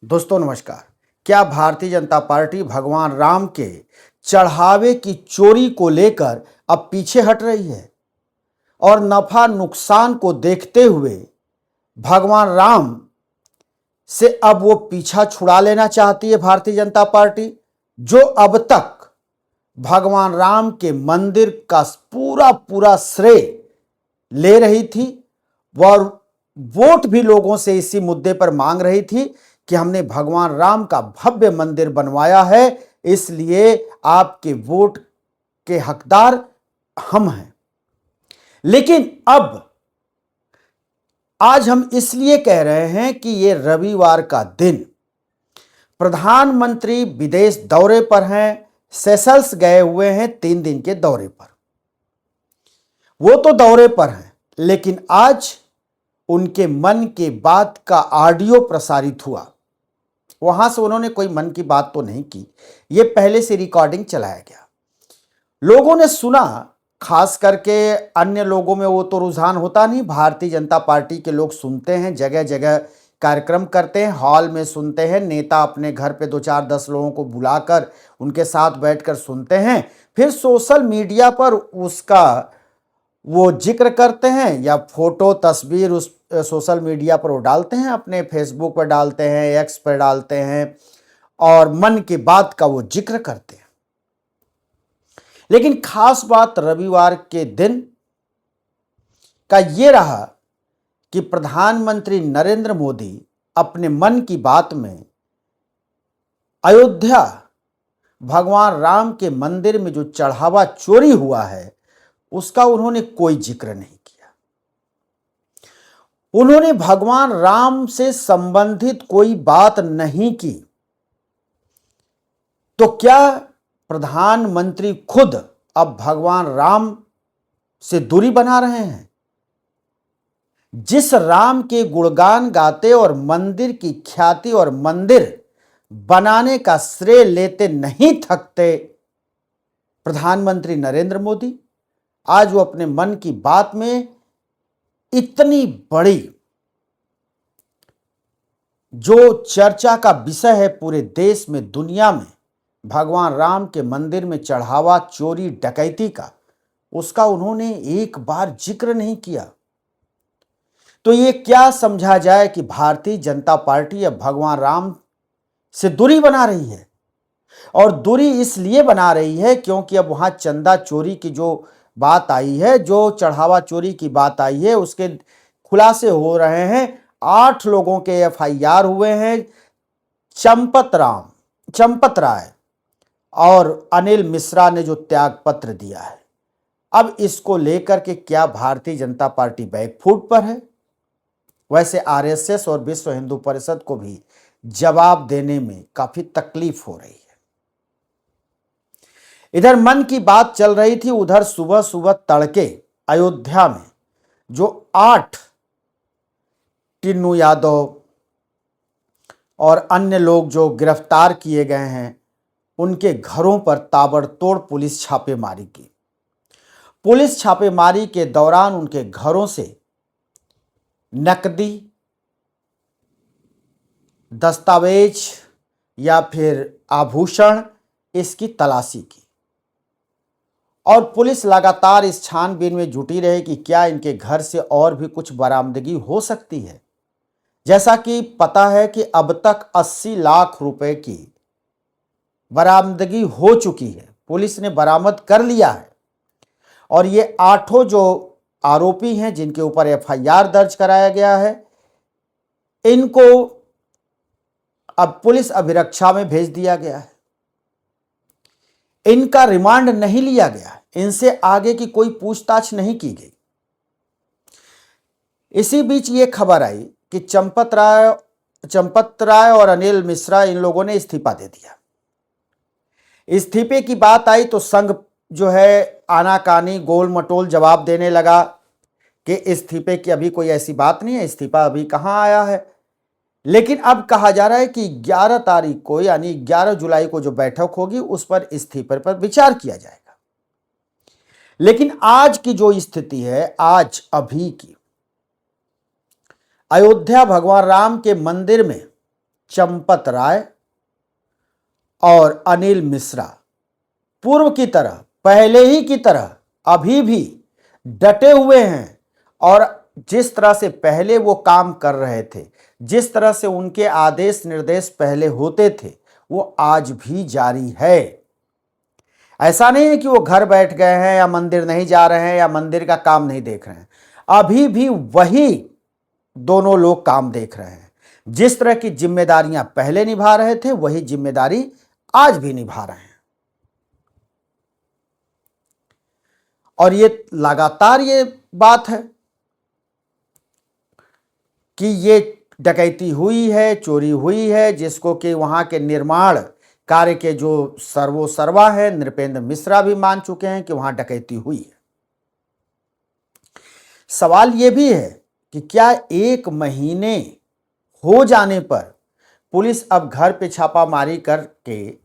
दोस्तों नमस्कार। क्या भारतीय जनता पार्टी भगवान राम के चढ़ावे की चोरी को लेकर अब पीछे हट रही है और नफा नुकसान को देखते हुए भगवान राम से अब वो पीछा छुड़ा लेना चाहती है भारतीय जनता पार्टी, जो अब तक भगवान राम के मंदिर का पूरा पूरा श्रेय ले रही थी और वोट भी लोगों से इसी मुद्दे पर मांग रही थी कि हमने भगवान राम का भव्य मंदिर बनवाया है, इसलिए आपके वोट के हकदार हम हैं। लेकिन अब आज हम इसलिए कह रहे हैं कि ये रविवार का दिन प्रधानमंत्री विदेश दौरे पर हैं, सेशल्स गए हुए हैं 3 दिन के दौरे पर। वो तो दौरे पर हैं, लेकिन आज उनके मन की बात का ऑडियो प्रसारित हुआ। वहां से उन्होंने कोई मन की बात तो नहीं की, ये पहले से रिकॉर्डिंग चलाया गया। लोगों ने सुना, खास करके अन्य लोगों में वो तो रुझान होता नहीं, भारतीय जनता पार्टी के लोग सुनते हैं, जगह जगह कार्यक्रम करते हैं, हॉल में सुनते हैं, नेता अपने घर पे 2-4-10 लोगों को बुलाकर उनके साथ बैठकर सुनते हैं, फिर सोशल मीडिया पर उसका वो जिक्र करते हैं या फोटो तस्वीर उस सोशल मीडिया पर वो डालते हैं, अपने फेसबुक पर डालते हैं, एक्स पर डालते हैं और मन की बात का वो जिक्र करते हैं। लेकिन खास बात रविवार के दिन का ये रहा कि प्रधानमंत्री नरेंद्र मोदी अपने मन की बात में अयोध्या भगवान राम के मंदिर में जो चढ़ावा चोरी हुआ है उसका उन्होंने कोई जिक्र नहीं किया। उन्होंने भगवान राम से संबंधित कोई बात नहीं की। तो क्या प्रधानमंत्री खुद अब भगवान राम से दूरी बना रहे हैं? जिस राम के गुणगान गाते और मंदिर की ख्याति और मंदिर बनाने का श्रेय लेते नहीं थकते प्रधानमंत्री नरेंद्र मोदी, आज वो अपने मन की बात में इतनी बड़ी जो चर्चा का विषय है पूरे देश में, दुनिया में, भगवान राम के मंदिर में चढ़ावा चोरी डकैती का, उसका उन्होंने एक बार जिक्र नहीं किया। तो ये क्या समझा जाए कि भारतीय जनता पार्टी अब भगवान राम से दूरी बना रही है। और दूरी इसलिए बना रही है क्योंकि अब वहां चंदा चोरी की जो बात आई है, जो चढ़ावा चोरी की बात आई है, उसके खुलासे हो रहे हैं। 8 लोगों के एफआईआर हुए हैं। चंपत राय और अनिल मिश्रा ने जो त्याग पत्र दिया है, अब इसको लेकर के क्या भारतीय जनता पार्टी बैकफुट पर है? वैसे आरएसएस और विश्व हिंदू परिषद को भी जवाब देने में काफी तकलीफ हो रही है। इधर मन की बात चल रही थी, उधर सुबह सुबह तड़के अयोध्या में जो 8 टिन्नू यादव और अन्य लोग जो गिरफ्तार किए गए हैं, उनके घरों पर ताबड़तोड़ पुलिस छापेमारी की। पुलिस छापेमारी के दौरान उनके घरों से नकदी, दस्तावेज या फिर आभूषण, इसकी तलाशी की और पुलिस लगातार इस छानबीन में जुटी रही कि क्या इनके घर से और भी कुछ बरामदगी हो सकती है। जैसा कि पता है कि अब तक 80 लाख रुपए की बरामदगी हो चुकी है, पुलिस ने बरामद कर लिया है। और ये 8 जो आरोपी हैं जिनके ऊपर एफआईआर दर्ज कराया गया है, इनको अब पुलिस अभिरक्षा में भेज दिया गया है। इनका रिमांड नहीं लिया गया, इनसे आगे की कोई पूछताछ नहीं की गई। इसी बीच ये खबर आई कि चंपत राय और अनिल मिश्रा, इन लोगों ने इस्तीफा दे दिया। इस्तीफे की बात आई तो संघ जो है आनाकानी गोल मटोल जवाब देने लगा कि इस्तीफे की अभी कोई ऐसी बात नहीं है, इस्तीफा अभी कहां आया है। लेकिन अब कहा जा रहा है कि 11 तारीख को यानी 11 जुलाई को जो बैठक होगी उस पर इस्तीफे पर विचार किया जाएगा। लेकिन आज की जो स्थिति है, आज अभी की, अयोध्या भगवान राम के मंदिर में चंपत राय और अनिल मिश्रा पूर्व की तरह, पहले ही की तरह अभी भी डटे हुए हैं और जिस तरह से पहले वो काम कर रहे थे, जिस तरह से उनके आदेश निर्देश पहले होते थे, वो आज भी जारी है। ऐसा नहीं है कि वो घर बैठ गए हैं या मंदिर नहीं जा रहे हैं या मंदिर का काम नहीं देख रहे हैं। अभी भी वही दोनों लोग काम देख रहे हैं। जिस तरह की जिम्मेदारियां पहले निभा रहे थे, वही जिम्मेदारी आज भी निभा रहे हैं। और ये लगातार ये बात है कि ये डकैती हुई है, चोरी हुई है, जिसको कि वहां के निर्माण कार्य के जो सर्वोसर्वा है नृपेंद्र मिश्रा भी मान चुके हैं कि वहां डकैती हुई है। सवाल यह भी है कि क्या 1 महीने हो जाने पर पुलिस अब घर पे छापामारी करके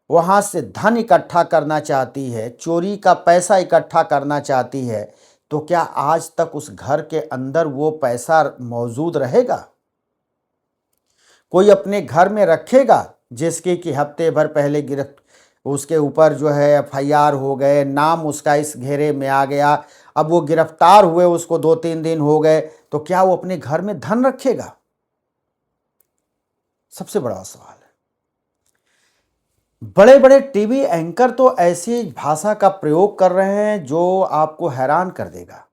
वहां से धन इकट्ठा करना चाहती है, चोरी का पैसा इकट्ठा करना चाहती है, तो क्या आज तक उस घर के अंदर वो पैसा मौजूद रहेगा? कोई अपने घर में रखेगा जिसके कि हफ्ते भर पहले उसके ऊपर जो है FIR हो गए, नाम उसका इस घेरे में आ गया, अब वो गिरफ्तार हुए, उसको 2-3 दिन हो गए, तो क्या वो अपने घर में धन रखेगा? सबसे बड़ा सवाल है। बड़े बड़े टीवी एंकर तो ऐसी भाषा का प्रयोग कर रहे हैं जो आपको हैरान कर देगा।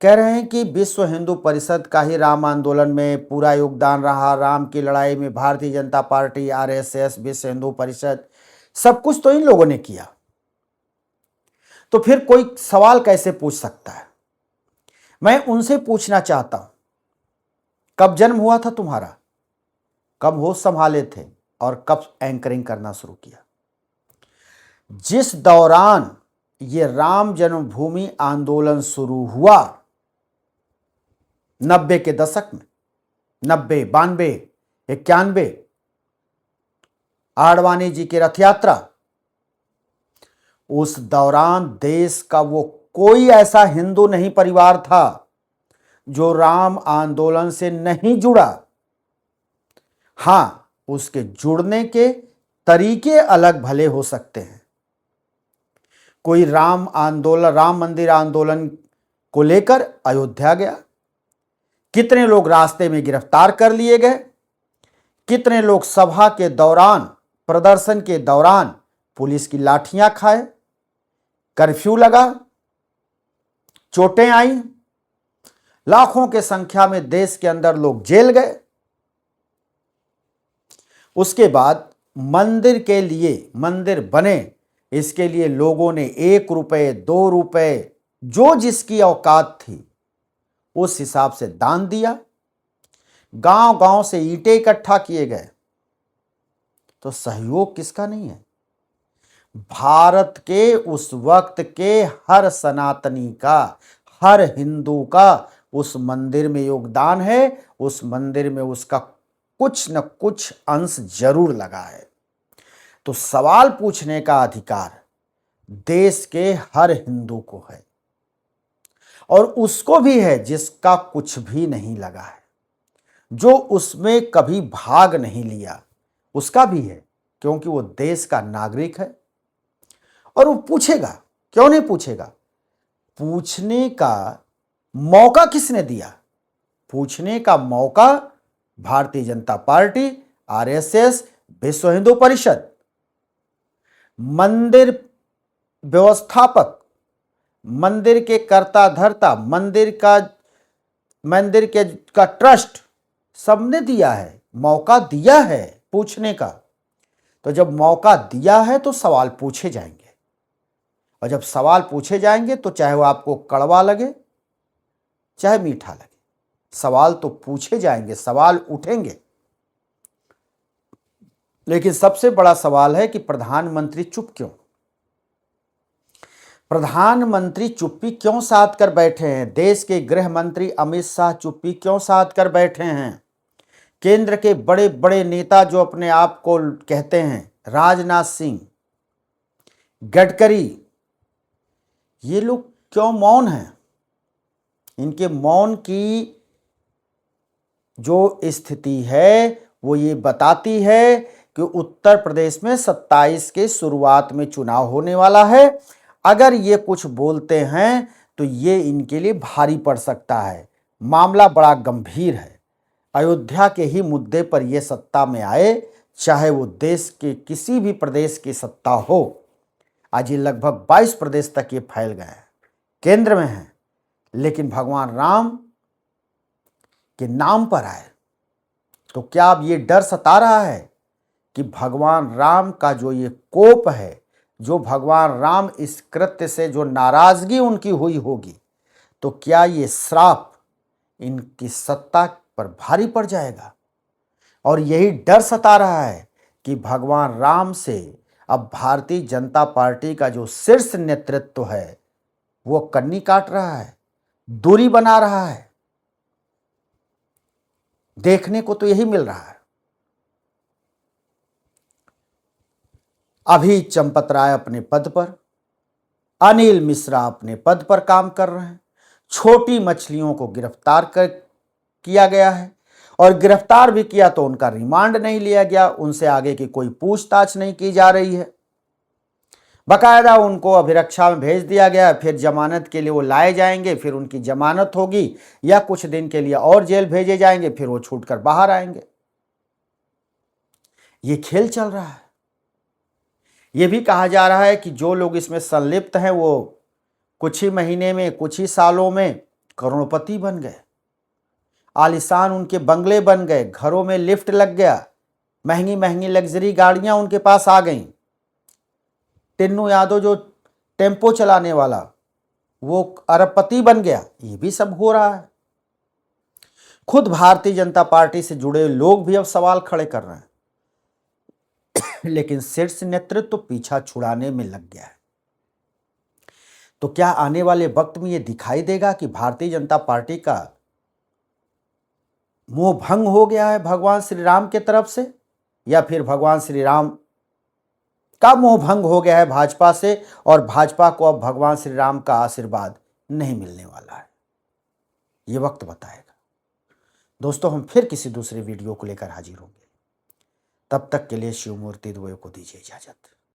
कह रहे हैं कि विश्व हिंदू परिषद का ही राम आंदोलन में पूरा योगदान रहा, राम की लड़ाई में भारतीय जनता पार्टी, RSS, विश्व हिंदू परिषद, सब कुछ तो इन लोगों ने किया। तो फिर कोई सवाल कैसे पूछ सकता है? मैं उनसे पूछना चाहता हूं, कब जन्म हुआ था तुम्हारा? कब होश संभाले थे और कब एंकरिंग करना शुरू किया? जिस दौरान ये राम जन्मभूमि आंदोलन शुरू हुआ 90 के दशक में, 90, 92, 91, आडवाणी जी की रथ यात्रा, उस दौरान देश का वो कोई ऐसा हिंदू नहीं परिवार था जो राम आंदोलन से नहीं जुड़ा। हां, उसके जुड़ने के तरीके अलग भले हो सकते हैं। कोई राम मंदिर आंदोलन को लेकर अयोध्या गया, कितने लोग रास्ते में गिरफ्तार कर लिए गए, कितने लोग सभा के दौरान, प्रदर्शन के दौरान पुलिस की लाठियां खाए, कर्फ्यू लगा, चोटें आई, लाखों के संख्या में देश के अंदर लोग जेल गए। उसके बाद मंदिर के लिए, मंदिर बने, इसके लिए लोगों ने 1 रुपए, 2 रुपए, जो जिसकी औकात थी उस हिसाब से दान दिया। गांव गांव से ईंटें इकट्ठा किए गए। तो सहयोग किसका नहीं है? भारत के उस वक्त के हर सनातनी का, हर हिंदू का उस मंदिर में योगदान है। उस मंदिर में उसका कुछ न कुछ अंश जरूर लगा है। तो सवाल पूछने का अधिकार देश के हर हिंदू को है, और उसको भी है जिसका कुछ भी नहीं लगा है, जो उसमें कभी भाग नहीं लिया, उसका भी है, क्योंकि वो देश का नागरिक है। और वो पूछेगा, क्यों नहीं पूछेगा? पूछने का मौका किसने दिया? पूछने का मौका भारतीय जनता पार्टी, RSS, विश्व हिंदू परिषद, मंदिर व्यवस्थापक, मंदिर के कर्ता धर्ता, मंदिर का ट्रस्ट, सबने दिया है, मौका दिया है पूछने का। तो जब मौका दिया है तो सवाल पूछे जाएंगे, और जब सवाल पूछे जाएंगे तो चाहे वो आपको कड़वा लगे चाहे मीठा लगे, सवाल तो पूछे जाएंगे, सवाल उठेंगे। लेकिन सबसे बड़ा सवाल है कि प्रधानमंत्री चुप क्यों? प्रधानमंत्री चुप्पी क्यों साध कर बैठे हैं? देश के गृह मंत्री अमित शाह चुप्पी क्यों साध कर बैठे हैं? केंद्र के बड़े बड़े नेता जो अपने आप को कहते हैं, राजनाथ सिंह, गडकरी, ये लोग क्यों मौन हैं? इनके मौन की जो स्थिति है वो ये बताती है कि उत्तर प्रदेश में 27 के शुरुआत में चुनाव होने वाला है। अगर ये कुछ बोलते हैं तो ये इनके लिए भारी पड़ सकता है। मामला बड़ा गंभीर है। अयोध्या के ही मुद्दे पर ये सत्ता में आए, चाहे वो देश के किसी भी प्रदेश की सत्ता हो। आज ये लगभग 22 प्रदेश तक ये फैल गए हैं, केंद्र में हैं, लेकिन भगवान राम के नाम पर आए तो क्या अब ये डर सता रहा है कि भगवान राम का जो ये कोप है, जो भगवान राम इस कृत्य से जो नाराजगी उनकी हुई होगी, तो क्या ये श्राप इनकी सत्ता पर भारी पड़ जाएगा? और यही डर सता रहा है कि भगवान राम से अब भारतीय जनता पार्टी का जो शीर्ष नेतृत्व है वो कन्नी काट रहा है, दूरी बना रहा है। देखने को तो यही मिल रहा है। अभी चंपत राय अपने पद पर, अनिल मिश्रा अपने पद पर काम कर रहे हैं। छोटी मछलियों को गिरफ्तार किया गया है, और गिरफ्तार भी किया तो उनका रिमांड नहीं लिया गया, उनसे आगे की कोई पूछताछ नहीं की जा रही है। बकायदा उनको अभिरक्षा में भेज दिया गया, फिर जमानत के लिए वो लाए जाएंगे, फिर उनकी जमानत होगी या कुछ दिन के लिए और जेल भेजे जाएंगे, फिर वो छूटकर बाहर आएंगे। ये खेल चल रहा है। ये भी कहा जा रहा है कि जो लोग इसमें संलिप्त हैं वो कुछ ही महीने में, कुछ ही सालों में करोड़पति बन गए। आलीशान उनके बंगले बन गए, घरों में लिफ्ट लग गया, महंगी महंगी लग्जरी गाड़ियां उनके पास आ गईं। टिन्नू यादव जो टेम्पो चलाने वाला वो अरबपति बन गया। ये भी सब हो रहा है। खुद भारतीय जनता पार्टी से जुड़े लोग भी अब सवाल खड़े कर रहे हैं, लेकिन शीर्ष नेतृत्व तो पीछा छुड़ाने में लग गया है। तो क्या आने वाले वक्त में यह दिखाई देगा कि भारतीय जनता पार्टी का मोह भंग हो गया है भगवान श्री राम के तरफ से, या फिर भगवान श्री राम का मोह भंग हो गया है भाजपा से, और भाजपा को अब भगवान श्री राम का आशीर्वाद नहीं मिलने वाला है? ये वक्त बताएगा। दोस्तों, हम फिर किसी दूसरे वीडियो को लेकर हाजिर होंगे। तब तक के लिए शिवमूर्ति दुबे को दीजिए इजाजत।